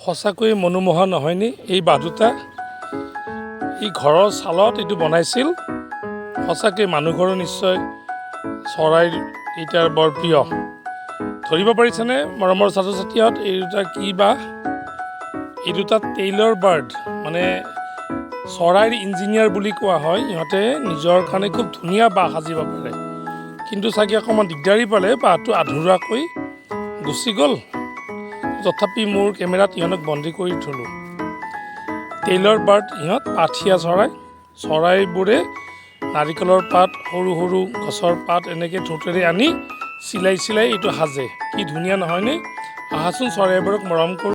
সঁচাকৈ মনোমোহা নহয়নে এই বাঁহ দুটা? এই ঘৰৰ ছালত এইটো বনাইছিল। সঁচাকৈ মানুহ ঘৰো নিশ্চয় চৰাইৰ এইটাৰ বৰ প্ৰিয়। ধৰিব পাৰিছেনে মৰমৰ ছাত্ৰ ছাত্ৰীহঁত, এই দুটা কি বাঁহ? এই দুটা টেইলৰ বাৰ্ড, মানে চৰাইৰ ইঞ্জিনিয়াৰ বুলি কোৱা হয়। ইহঁতে নিজৰ কাৰণে খুব ধুনীয়া বাঁহ সাজিব পাৰে, কিন্তু চাগে অকণমান দিগদাৰী পালে বাঁহটো আধৰুৱাকৈ গুচি গ'ল। তথাপি মোৰ কেমেৰাত ইহঁতক বন্দী কৰি থলোঁ। টেইলৰ বাৰ্ড ইহঁত পাতশীয়া চৰাই। চৰাইবোৰে নাৰিকলৰ পাত, সৰু সৰু গছৰ পাত এনেকৈ ঠোঁটেৰে আনি চিলাই চিলাই এইটো সাজে। কি ধুনীয়া নহয়নে? আহাচোন চৰাইবোৰক মৰম কৰোঁ।